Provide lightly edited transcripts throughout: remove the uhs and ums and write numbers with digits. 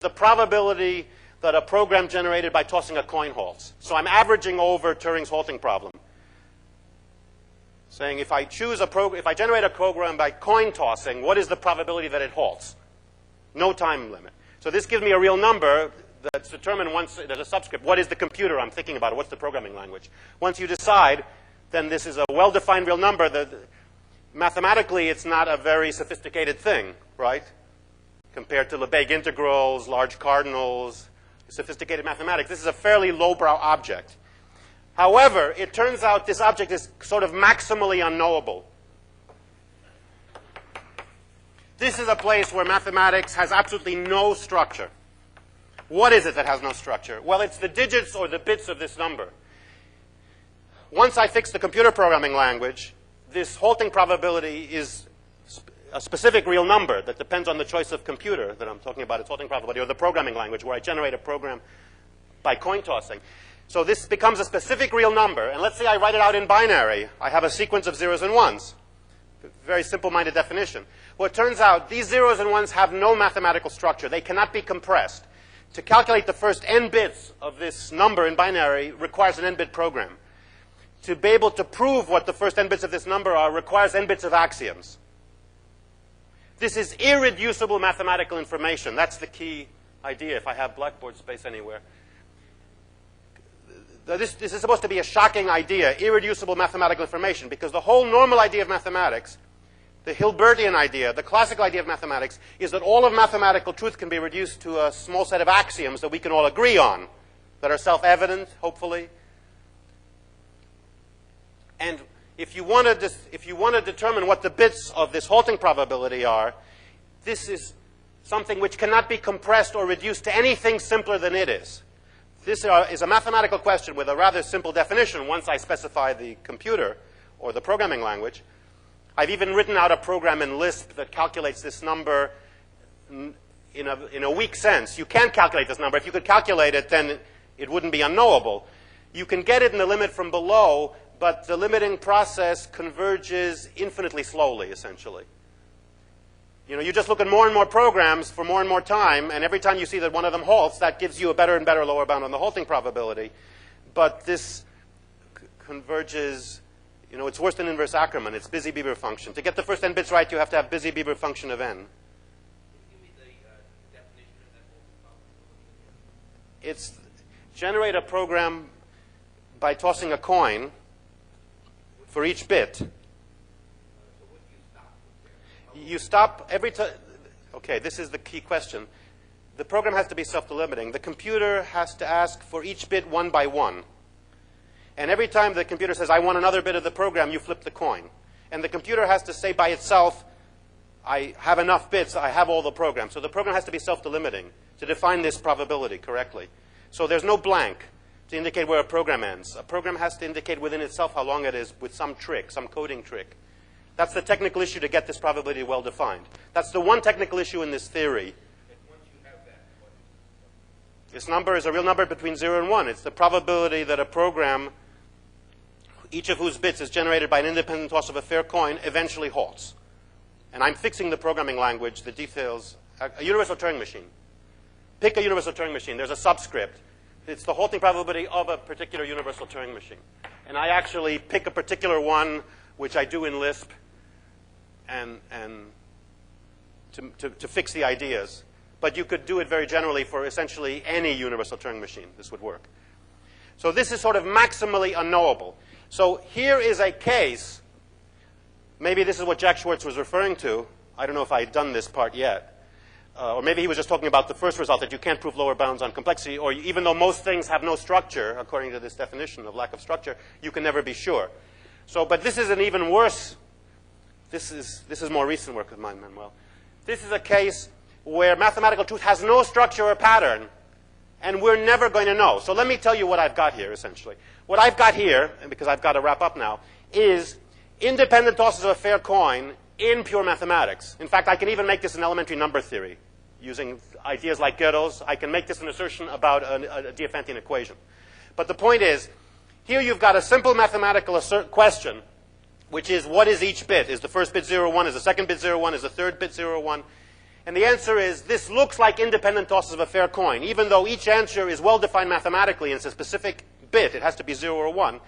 the probability that a program generated by tossing a coin halts. So I'm averaging over Turing's halting problem. Saying if I generate a program by coin tossing, what is the probability that it halts? No time limit. So this gives me a real number that's determined once there's a subscript. What is the computer I'm thinking about? What's the programming language? Once you decide, then this is a well-defined real number. Mathematically, it's not a very sophisticated thing, right? Compared to Lebesgue integrals, large cardinals, sophisticated mathematics. This is a fairly lowbrow object. However, it turns out this object is sort of maximally unknowable. This is a place where mathematics has absolutely no structure. What is it that has no structure? Well, it's the digits or the bits of this number. Once I fix the computer programming language, this halting probability is a specific real number that depends on the choice of computer that I'm talking about, its halting probability, or the programming language where I generate a program by coin tossing. So this becomes a specific real number. And let's say I write it out in binary. I have a sequence of zeros and ones. Very simple-minded definition. Well, it turns out these zeros and ones have no mathematical structure. They cannot be compressed. To calculate the first n bits of this number in binary requires an n-bit program. To be able to prove what the first n bits of this number are requires n bits of axioms. This is irreducible mathematical information. That's the key idea if I have blackboard space anywhere. This is supposed to be a shocking idea, irreducible mathematical information, because the whole normal idea of mathematics, the Hilbertian idea, the classical idea of mathematics, is that all of mathematical truth can be reduced to a small set of axioms that we can all agree on, that are self-evident, hopefully. And if you want to determine what the bits of this halting probability are, this is something which cannot be compressed or reduced to anything simpler than it is. This is a mathematical question with a rather simple definition once I specify the computer or the programming language. I've even written out a program in Lisp that calculates this number in a weak sense. You can calculate this number. If you could calculate it, then it wouldn't be unknowable. You can get it in the limit from below, but the limiting process converges infinitely slowly, essentially. You know, you just look at more and more programs for more and more time, and every time you see that one of them halts, that gives you a better and better lower bound on the halting probability. But this converges, you know, it's worse than inverse Ackermann. It's Busy-Bieber function. To get the first n bits right, you have to have Busy-Bieber function of n. It's generate a program by tossing a coin for each bit. You stop every time. Okay, this is the key question. The program has to be self-delimiting. The computer has to ask for each bit one by one. And every time the computer says, I want another bit of the program, you flip the coin. And the computer has to say by itself, I have enough bits, I have all the program. So the program has to be self-delimiting to define this probability correctly. So there's no blank to indicate where a program ends. A program has to indicate within itself how long it is with some trick, some coding trick. That's the technical issue to get this probability well defined. That's the one technical issue in this theory. And once you have that, this number is a real number between 0 and 1. It's the probability that a program, each of whose bits is generated by an independent toss of a fair coin, eventually halts. And I'm fixing the programming language, the details. A universal Turing machine. Pick a universal Turing machine. There's a subscript. It's the halting probability of a particular universal Turing machine. And I actually pick a particular one, which I do in Lisp, and to fix the ideas. But you could do it very generally for essentially any universal Turing machine. This would work. So this is sort of maximally unknowable. So here is a case. Maybe this is what Jack Schwartz was referring to. I don't know if I had done this part yet. Or maybe he was just talking about the first result, that you can't prove lower bounds on complexity, or even though most things have no structure, according to this definition of lack of structure, you can never be sure. So, but this is an even worse, this is more recent work of mine, Manuel. This is a case where mathematical truth has no structure or pattern, and we're never going to know. So let me tell you what I've got here, essentially. What I've got here, and because I've got to wrap up now, is independent tosses of a fair coin in pure mathematics. In fact, I can even make this an elementary number theory. Using ideas like Gödel's, I can make this an assertion about a Diophantine equation. But the point is, here you've got a simple mathematical question, which is, what is each bit? Is the first bit 0, 1? Is the second bit 0, 1? Is the third bit 0, 1? And the answer is, this looks like independent tosses of a fair coin. Even though each answer is well-defined mathematically and it's a specific bit, it has to be 0 or 1.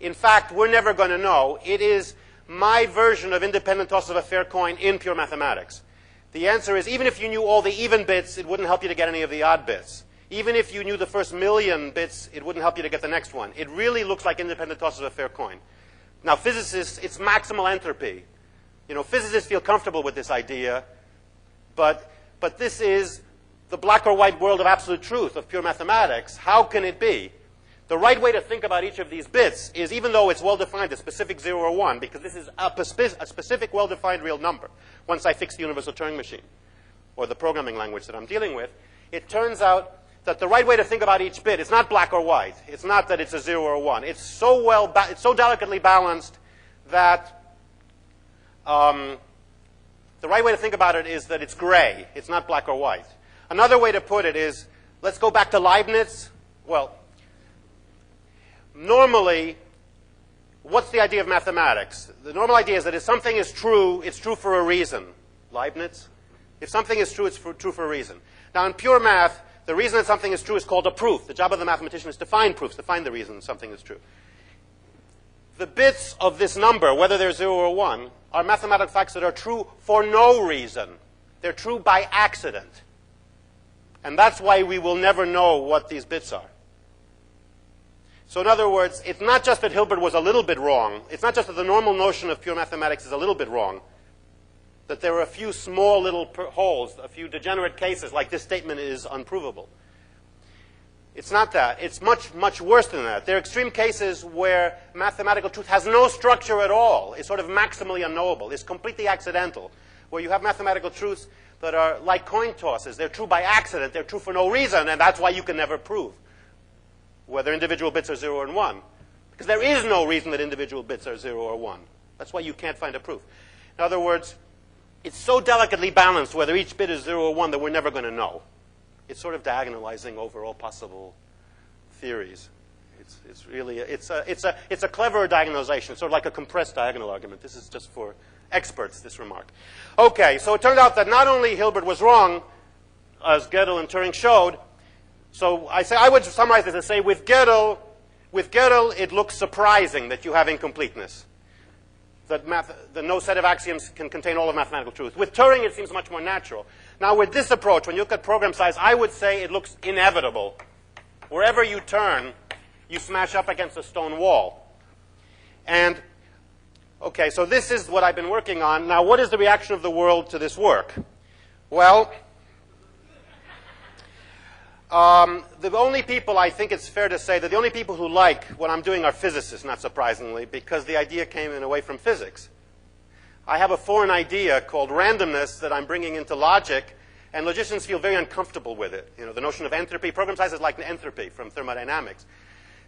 In fact, we're never going to know. It is my version of independent tosses of a fair coin in pure mathematics. The answer is, even if you knew all the even bits, it wouldn't help you to get any of the odd bits. Even if you knew the first million bits, it wouldn't help you to get the next one. It really looks like independent tosses of a fair coin. Now, physicists, it's maximal entropy. You know, physicists feel comfortable with this idea, but this is the black or white world of absolute truth, of pure mathematics. How can it be? The right way to think about each of these bits is, even though it's well-defined, a specific 0 or 1, because this is a specific well-defined real number, once I fix the universal Turing machine, or the programming language that I'm dealing with, it turns out that the right way to think about each bit is not black or white. It's not that it's a 0 or 1. It's so delicately balanced that the right way to think about it is that it's gray. It's not black or white. Another way to put it is, let's go back to Leibniz. Well, normally, what's the idea of mathematics? The normal idea is that if something is true, it's true for a reason. Leibniz? If something is true, it's true for a reason. Now, in pure math, the reason that something is true is called a proof. The job of the mathematician is to find proofs, to find the reason something is true. The bits of this number, whether they're 0 or 1, are mathematical facts that are true for no reason. They're true by accident. And that's why we will never know what these bits are. So in other words, it's not just that Hilbert was a little bit wrong. It's not just that the normal notion of pure mathematics is a little bit wrong. That there are a few small little holes, a few degenerate cases, like this statement is unprovable. It's not that. It's much, much worse than that. There are extreme cases where mathematical truth has no structure at all. It's sort of maximally unknowable. It's completely accidental, where you have mathematical truths that are like coin tosses. They're true by accident. They're true for no reason, and that's why you can never prove whether individual bits are 0 and 1. Because there is no reason that individual bits are 0 or 1. That's why you can't find a proof. In other words, it's so delicately balanced whether each bit is 0 or 1 that we're never going to know. It's sort of diagonalizing over all possible theories. It's really it's a clever diagonalization, sort of like a compressed diagonal argument. This is just for experts, this remark. Okay, so it turned out that not only Hilbert was wrong, as Gödel and Turing showed. So I would summarize this and say, with Gödel, it looks surprising that you have incompleteness. That no set of axioms can contain all of mathematical truth. With Turing, it seems much more natural. Now, with this approach, when you look at program size, I would say it looks inevitable. Wherever you turn, you smash up against a stone wall. And, okay, so this is what I've been working on. Now, what is the reaction of the world to this work? Well, the only people, I think it's fair to say, that the only people who like what I'm doing are physicists, not surprisingly, because the idea came in a way from physics. I have a foreign idea called randomness that I'm bringing into logic, and logicians feel very uncomfortable with it. You know, the notion of entropy, program size is like entropy from thermodynamics.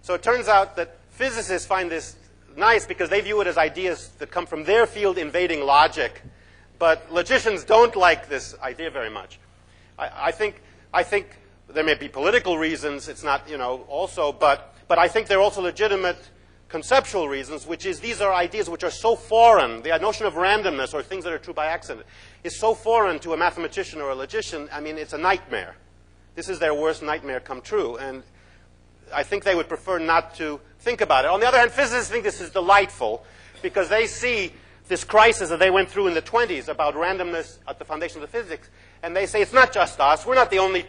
So it turns out that physicists find this nice because they view it as ideas that come from their field invading logic, but logicians don't like this idea very much. I think there may be political reasons, it's not, you know, also, but I think there are also legitimate conceptual reasons, which is these are ideas which are so foreign. The notion of randomness, or things that are true by accident, is so foreign to a mathematician or a logician. I mean, it's a nightmare. This is their worst nightmare come true, and I think they would prefer not to think about it. On the other hand, physicists think this is delightful because they see this crisis that they went through in the 20s about randomness at the foundations of physics, and they say it's not just us. We're not the only